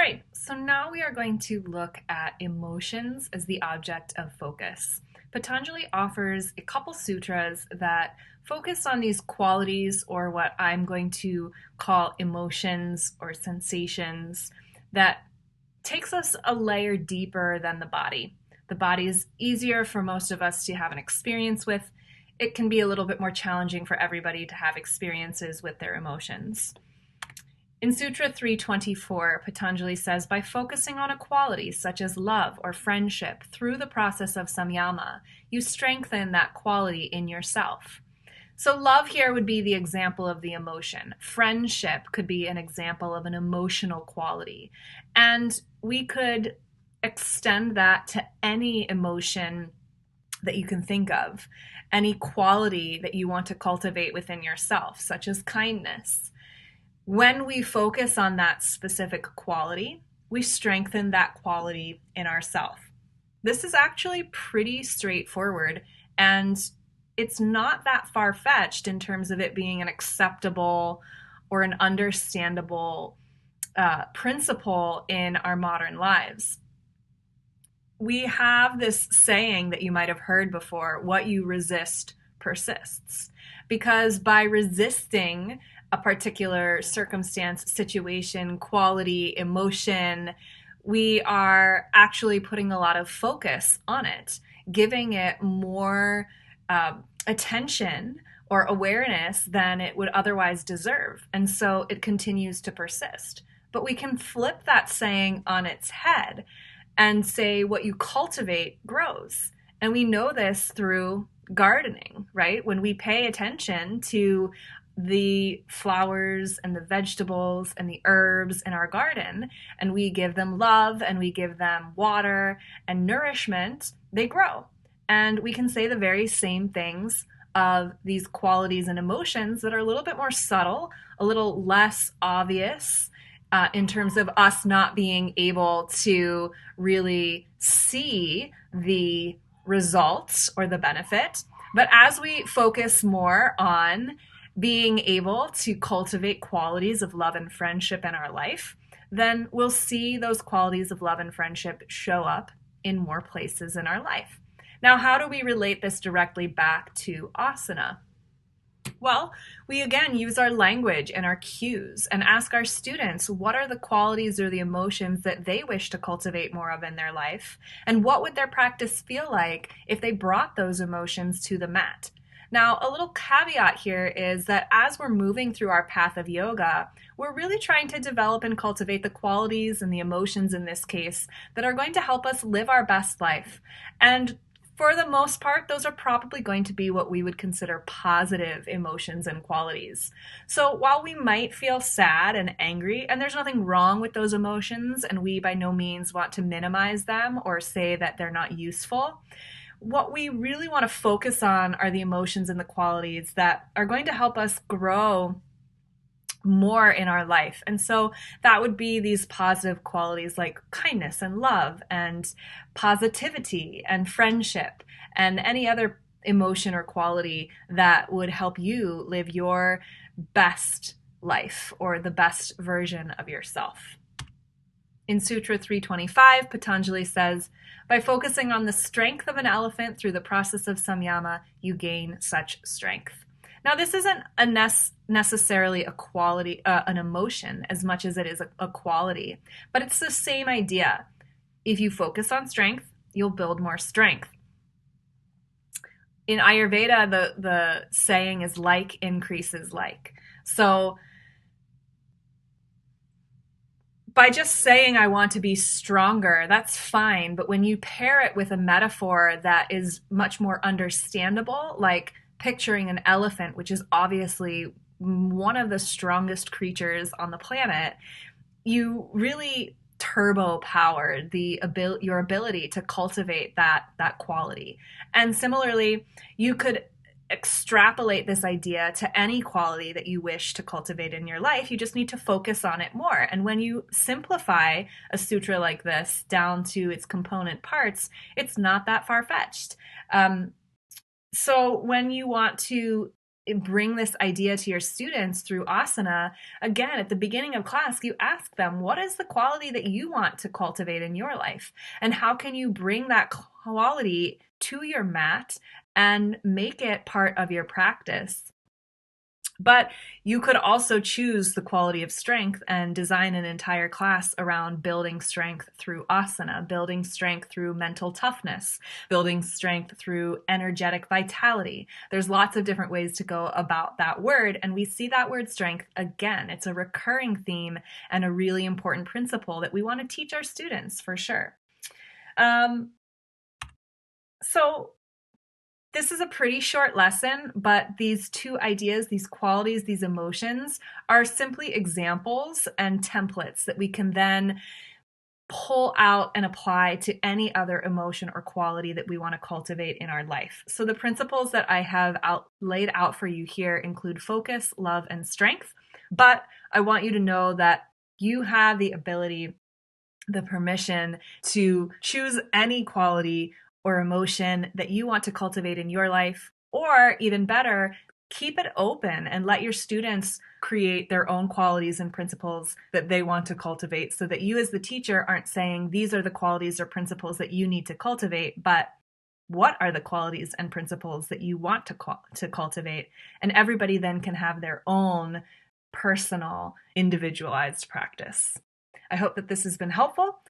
right, so now we are going to look at emotions as the object of focus. Patanjali offers a couple sutras that focus on these qualities, or what I'm going to call emotions or sensations, that takes us a layer deeper than the body. The body is easier for most of us to have an experience with. It can be a little bit more challenging for everybody to have experiences with their emotions. In Sutra 324, Patanjali says, by focusing on a quality such as love or friendship through the process of samyama, you strengthen that quality in yourself. So love here would be the example of the emotion. Friendship could be an example of an emotional quality. And we could extend that to any emotion that you can think of, any quality that you want to cultivate within yourself, such as kindness. When we focus on that specific quality, we strengthen that quality in ourselves. This is actually pretty straightforward, and it's not that far-fetched in terms of it being an acceptable or an understandable principle in our modern lives. We have this saying that you might have heard before, what you resist persists. Because by resisting a particular circumstance, situation, quality, emotion, we are actually putting a lot of focus on it, giving it more attention or awareness than it would otherwise deserve. And so it continues to persist. But we can flip that saying on its head and say what you cultivate grows. And we know this through gardening, right? When we pay attention to the flowers and the vegetables and the herbs in our garden, and we give them love and we give them water and nourishment, they grow. And we can say the very same things of these qualities and emotions that are a little bit more subtle, a little less obvious, in terms of us not being able to really see the results or the benefit. But as we focus more on being able to cultivate qualities of love and friendship in our life, then we'll see those qualities of love and friendship show up in more places in our life. Now, how do we relate this directly back to asana? Well, we again use our language and our cues and ask our students what are the qualities or the emotions that they wish to cultivate more of in their life, and what would their practice feel like if they brought those emotions to the mat. Now, a little caveat here is that as we're moving through our path of yoga, we're really trying to develop and cultivate the qualities and the emotions in this case that are going to help us live our best life. And for the most part, those are probably going to be what we would consider positive emotions and qualities. So while we might feel sad and angry, and there's nothing wrong with those emotions, and we by no means want to minimize them or say that they're not useful, what we really want to focus on are the emotions and the qualities that are going to help us grow more in our life. And so that would be these positive qualities like kindness and love and positivity and friendship and any other emotion or quality that would help you live your best life or the best version of yourself. In Sutra 325, Patanjali says, by focusing on the strength of an elephant through the process of samyama, you gain such strength. Now, this isn't necessarily a quality, an emotion, as much as it is a quality, but it's the same idea. If you focus on strength, you'll build more strength. In Ayurveda, the saying is like increases like. So by just saying I want to be stronger, that's fine. But when you pair it with a metaphor that is much more understandable, like picturing an elephant, which is obviously one of the strongest creatures on the planet, you really turbo powered your ability to cultivate that quality. And similarly, you could extrapolate this idea to any quality that you wish to cultivate in your life. You just need to focus on it more. And when you simplify a sutra like this down to its component parts, it's not that far-fetched. So when you want to bring this idea to your students through asana, again, at the beginning of class, you ask them, what is the quality that you want to cultivate in your life? And how can you bring that quality to your mat and make it part of your practice? But you could also choose the quality of strength and design an entire class around building strength through asana, building strength through mental toughness, building strength through energetic vitality. There's lots of different ways to go about that word, and we see that word strength again. It's a recurring theme and a really important principle that we want to teach our students for sure. So this is a pretty short lesson, but these two ideas, these qualities, these emotions are simply examples and templates that we can then pull out and apply to any other emotion or quality that we want to cultivate in our life. So the principles that I have laid out for you here include focus, love, and strength. But I want you to know that you have the ability, the permission to choose any quality or emotion that you want to cultivate in your life, or even better, keep it open and let your students create their own qualities and principles that they want to cultivate, so that you as the teacher aren't saying these are the qualities or principles that you need to cultivate, but what are the qualities and principles that you want to cultivate? And everybody then can have their own personal, individualized practice. I hope that this has been helpful.